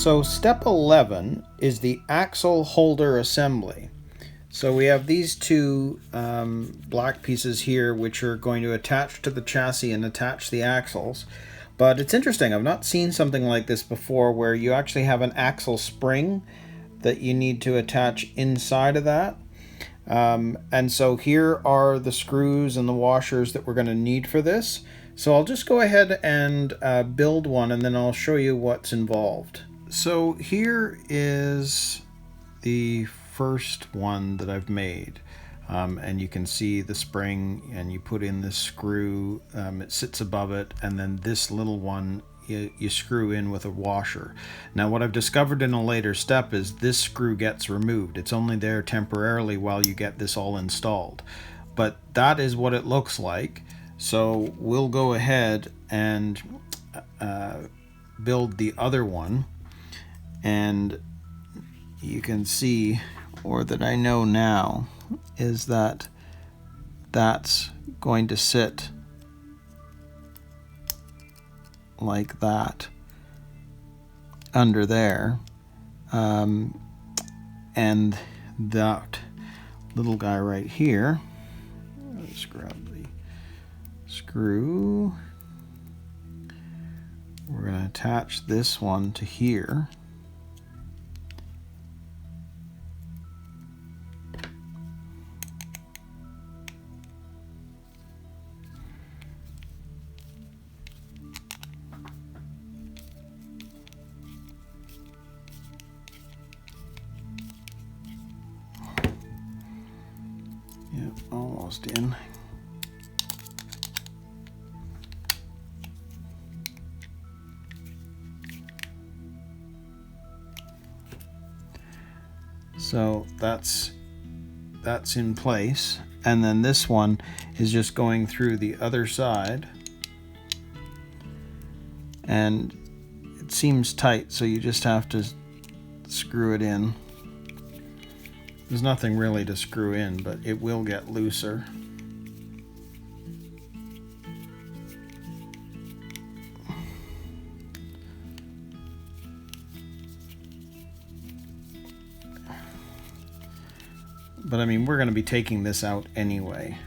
So step 11 is the axle holder assembly. So we have these two black pieces here which are going to attach to the chassis and attach the axles. But it's interesting, I've not seen something like this before where you actually have an axle spring that you need to attach inside of that. And so here are the screws and the washers that we're going to need for this. So I'll just go ahead and build one, and then I'll show you what's involved. So here is the first one that I've made. And you can see the spring, and you put in this screw, it sits above it, and then this little one you screw in with a washer. Now what I've discovered in a later step is this screw gets removed. It's only there temporarily while you get this all installed. But that is what it looks like. So we'll go ahead and build the other one, and you can see, or that I know now, is that that's going to sit like that under there, and that little guy right here, let's grab the screw, we're going to attach this one to here. Yep, almost in. So that's in place, and then this one is just going through the other side, and it seems tight, so you just have to screw it in. There's nothing really to screw in, but it will get looser. But I mean, we're going to be taking this out anyway.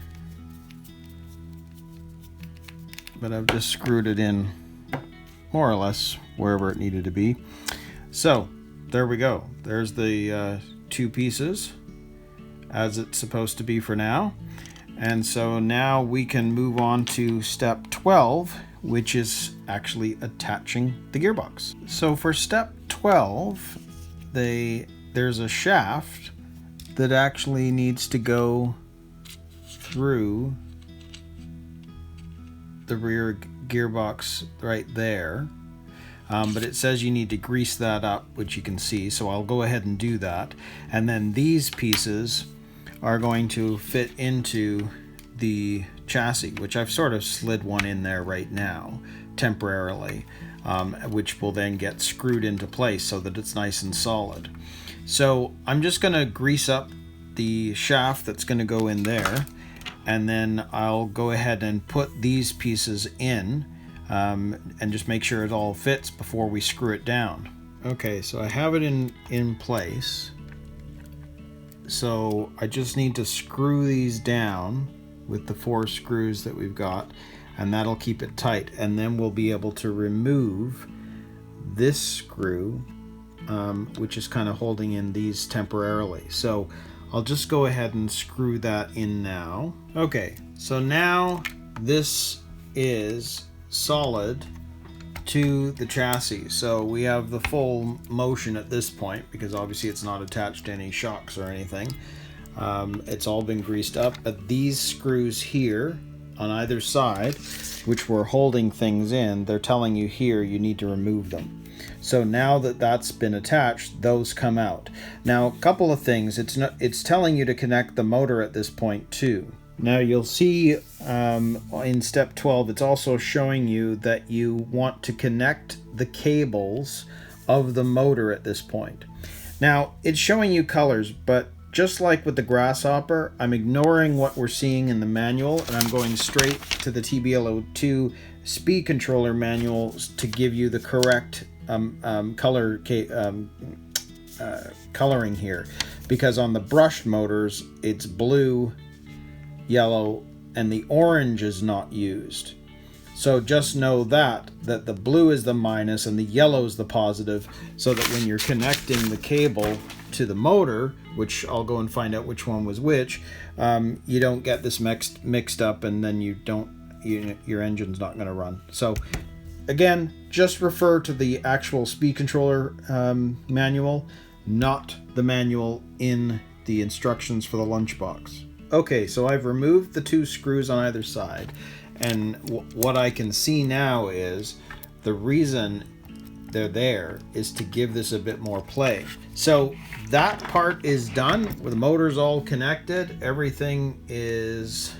But I've just screwed it in more or less wherever it needed to be. So there we go. There's the two pieces as it's supposed to be for now. And so now we can move on to step 12, which is actually attaching the gearbox. So for step 12, there's a shaft that actually needs to go through the rear gearbox right there. But it says you need to grease that up, which you can see, so I'll go ahead and do that. And then these pieces are going to fit into the chassis, which I've sort of slid one in there right now temporarily, which will then get screwed into place so that it's nice and solid. So I'm just going to grease up the shaft that's going to go in there, and then I'll go ahead and put these pieces in, and just make sure it all fits before we screw it down. Okay, so I have it in place. So I just need to screw these down with the 4 screws that we've got, and that'll keep it tight. And then we'll be able to remove this screw, which is kind of holding in these temporarily. So I'll just go ahead and screw that in now. Okay, so now this is solid to the chassis. So we have the full motion at this point, because obviously it's not attached to any shocks or anything. It's all been greased up, but these screws here on either side, which were holding things in, they're telling you here you need to remove them. So now that that's been attached, those come out. Now, a couple of things. It's telling you to connect the motor at this point too. Now you'll see in step 12, it's also showing you that you want to connect the cables of the motor at this point. Now, it's showing you colors, but just like with the Grasshopper, I'm ignoring what we're seeing in the manual, and I'm going straight to the TBL02 speed controller manuals to give you the correct coloring here, because on the brushed motors it's blue, yellow, and the orange is not used. So just know that the blue is the minus and the yellow is the positive, so that when you're connecting the cable to the motor, which I'll go and find out which one was which, you don't get this mixed up, and then your engine's not going to run. So again, just refer to the actual speed controller manual, not the manual in the instructions for the lunchbox. Okay, so I've removed the 2 screws on either side, and what I can see now is the reason they're there is to give this a bit more play. So that part is done, with the motors all connected, everything is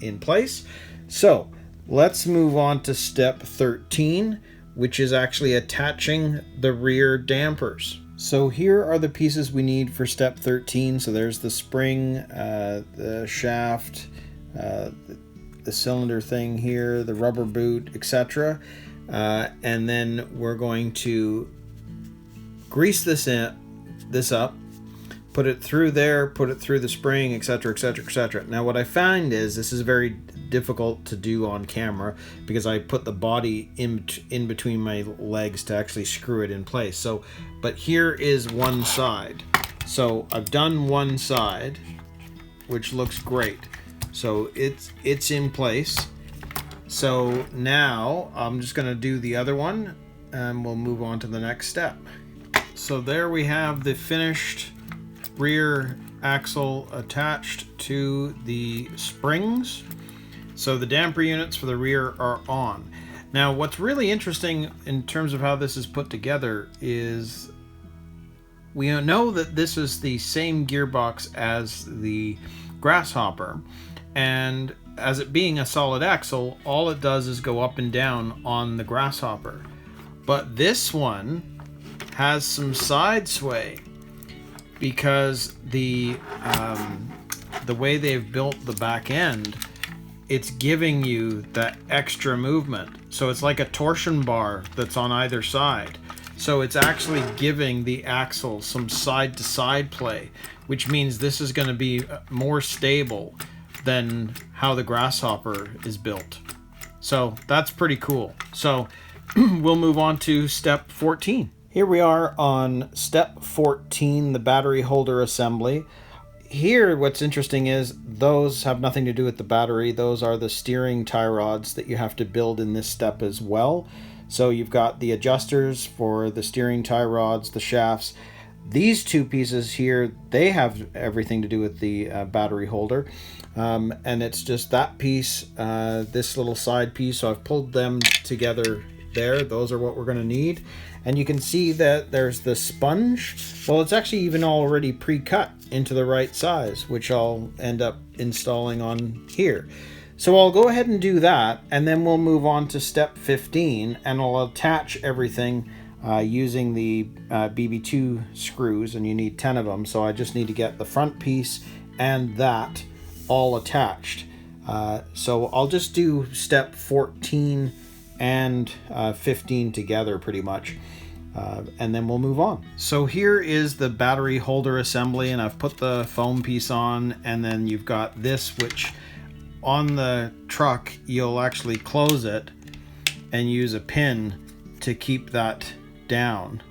in place. So let's move on to step 13, which is actually attaching the rear dampers. So here are the pieces we need for step 13. So there's the spring, the shaft, the cylinder thing here, the rubber boot, etc. And then we're going to grease this up, put it through there, put it through the spring, etc., etc., etc. Now what I find is this is very difficult to do on camera, because I put the body in between my legs to actually screw it in place. So, but here is one side. So I've done one side, which looks great. So it's in place. So now I'm just going to do the other one, and we'll move on to the next step. So there we have the finished rear axle attached to the springs. So the damper units for the rear are on. Now what's really interesting in terms of how this is put together is we know that this is the same gearbox as the Grasshopper, and as it being a solid axle, all it does is go up and down on the Grasshopper. But this one has some side sway, because the way they've built the back end, it's giving you that extra movement. So it's like a torsion bar that's on either side. So it's actually giving the axle some side to side play, which means this is going to be more stable than how the Grasshopper is built. So that's pretty cool. So we'll move on to step 14. Here we are on step 14, the battery holder assembly. Here, what's interesting is those have nothing to do with the battery. Those are the steering tie rods that you have to build in this step as well. So you've got the adjusters for the steering tie rods, the shafts. These 2 pieces here, they have everything to do with the battery holder. And it's just that piece, this little side piece. So I've pulled them together there. Those are what we're going to need. And you can see that there's the sponge. Well, it's actually even already pre-cut into the right size, which I'll end up installing on here. So I'll go ahead and do that, and then we'll move on to step 15, and I'll attach everything using the BB2 screws, and you need 10 of them. So I just need to get the front piece and that all attached. So I'll just do step 14 and 15 together pretty much, and then we'll move on. So here is the battery holder assembly, and I've put the foam piece on, and then you've got this, which on the truck you'll actually close it and use a pin to keep that down.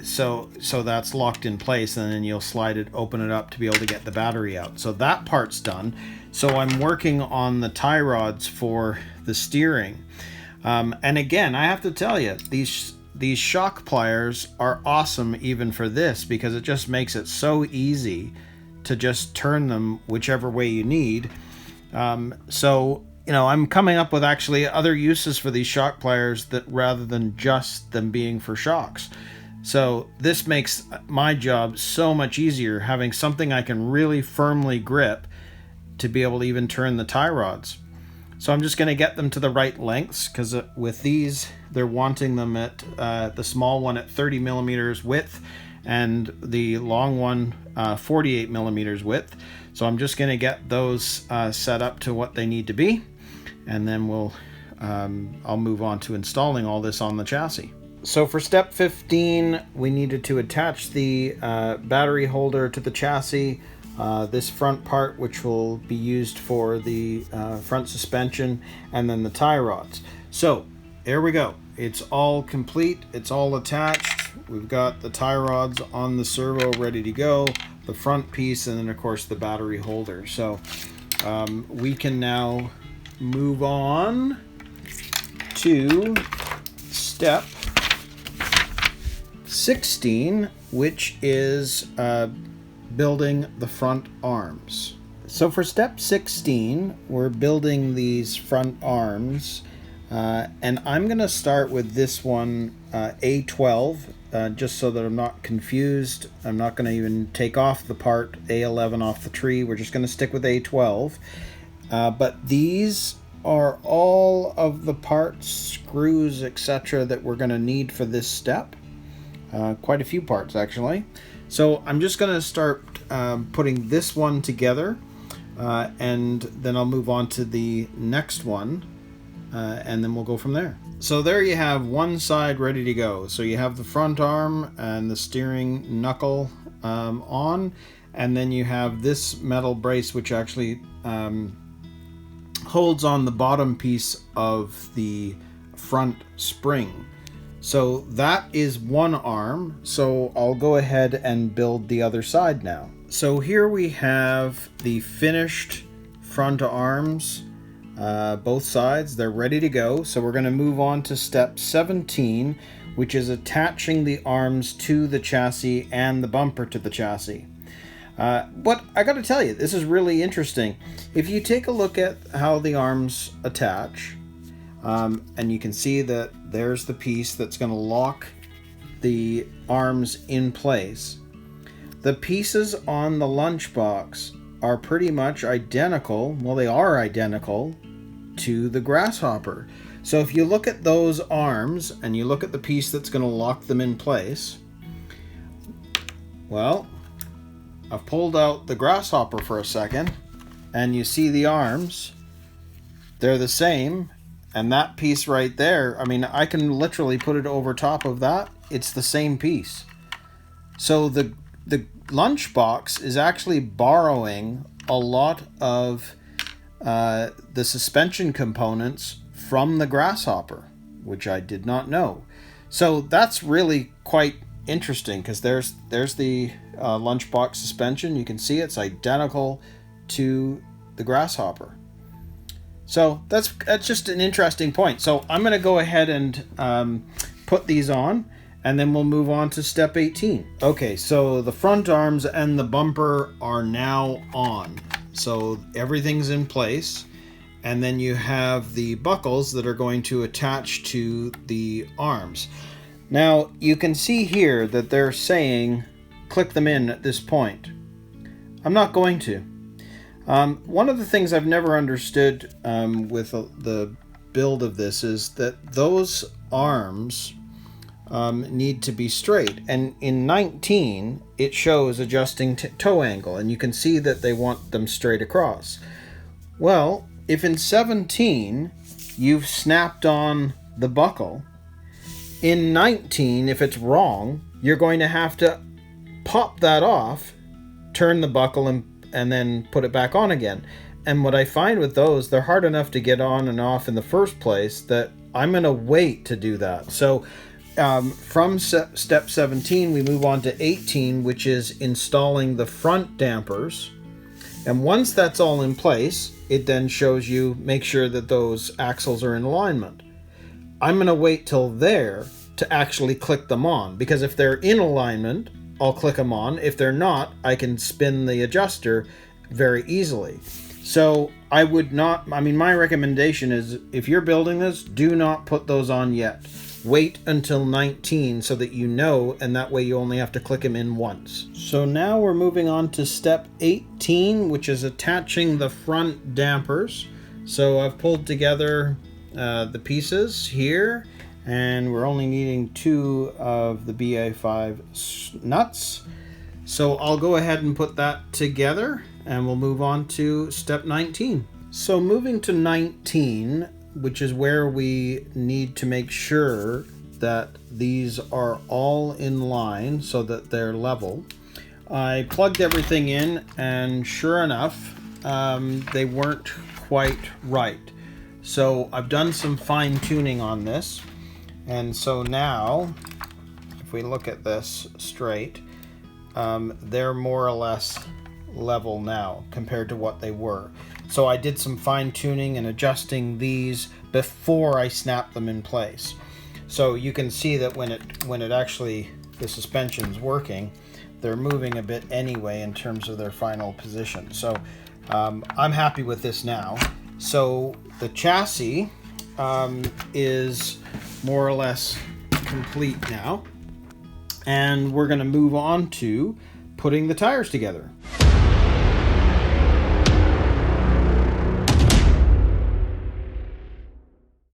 So that's locked in place, and then you'll slide it, open it up to be able to get the battery out. So that part's done. So I'm working on the tie rods for the steering. And again, I have to tell you, these shock pliers are awesome even for this, because it just makes it so easy to just turn them whichever way you need. So, you know, I'm coming up with actually other uses for these shock pliers that rather than just them being for shocks. So this makes my job so much easier, having something I can really firmly grip to be able to even turn the tie rods. So I'm just going to get them to the right lengths, because with these, they're wanting them at the small one at 30 millimeters width and the long one 48 millimeters width. So I'm just going to get those set up to what they need to be, and then I'll move on to installing all this on the chassis. So for step 15, we needed to attach the battery holder to the chassis, this front part which will be used for the front suspension, and then the tie rods. So here we go. It's all complete. It's all attached. We've got the tie rods on the servo ready to go, the front piece, and then of course the battery holder. So we can now move on to step 16, which is building the front arms. So for step 16, we're building these front arms, and I'm going to start with this one, A12, just so that I'm not confused. I'm not going to even take off the part A11 off the tree. We're just going to stick with A12. But these are all of the parts, screws, etc. that we're going to need for this step. Quite a few parts, actually. So I'm just going to start putting this one together, and then I'll move on to the next one, and then we'll go from there. So there you have one side ready to go. So you have the front arm and the steering knuckle on, and then you have this metal brace which actually holds on the bottom piece of the front spring. So that is one arm. So I'll go ahead and build the other side now. So here we have the finished front arms, both sides. They're ready to go. So we're going to move on to step 17, which is attaching the arms to the chassis and the bumper to the chassis. But I got to tell you, this is really interesting. If you take a look at how the arms attach, and you can see that there's the piece that's going to lock the arms in place. The pieces on the lunchbox are pretty much identical. Well, they are identical to the Grasshopper. So if you look at those arms and you look at the piece that's going to lock them in place, well, I've pulled out the Grasshopper for a second, and you see the arms. They're the same. And that piece right there, I mean, I can literally put it over top of that. It's the same piece. So the Lunchbox is actually borrowing a lot of the suspension components from the Grasshopper, which I did not know. So that's really quite interesting, because there's the Lunchbox suspension. You can see it's identical to the Grasshopper. So that's just an interesting point. So I'm going to go ahead and put these on, and then we'll move on to step 18. Okay, so the front arms and the bumper are now on. So everything's in place. And then you have the buckles that are going to attach to the arms. Now, you can see here that they're saying click them in at this point. I'm not going to. One of the things I've never understood with the build of this is that those arms need to be straight. And in 19, it shows adjusting toe angle, and you can see that they want them straight across. Well, if in 17 you've snapped on the buckle, in 19, if it's wrong, you're going to have to pop that off, turn the buckle, and then put it back on again. And what I find with those, they're hard enough to get on and off in the first place that I'm going to wait to do that. So from step 17, we move on to 18, which is installing the front dampers. And once that's all in place, it then shows you make sure that those axles are in alignment. I'm going to wait till there to actually click them on, because if they're in alignment, I'll click them on. If they're not, I can spin the adjuster very easily. So I would not, I mean, my recommendation is if you're building this, do not put those on yet. Wait until 19 so that you know, and that way you only have to click them in once. So now we're moving on to step 18, which is attaching the front dampers. So I've pulled together the pieces here, and we're only needing 2 of the BA5 nuts. So I'll go ahead and put that together, and we'll move on to step 19. So moving to 19, which is where we need to make sure that these are all in line so that they're level. I plugged everything in, and sure enough, they weren't quite right. So I've done some fine tuning on this, and so now if we look at this straight, they're more or less level now compared to what they were. So I did some fine tuning and adjusting these before I snapped them in place. So you can see that when it actually, the suspension's working, they're moving a bit anyway in terms of their final position. So I'm happy with this now. So the chassis is more or less complete now, and we're going to move on to putting the tires together.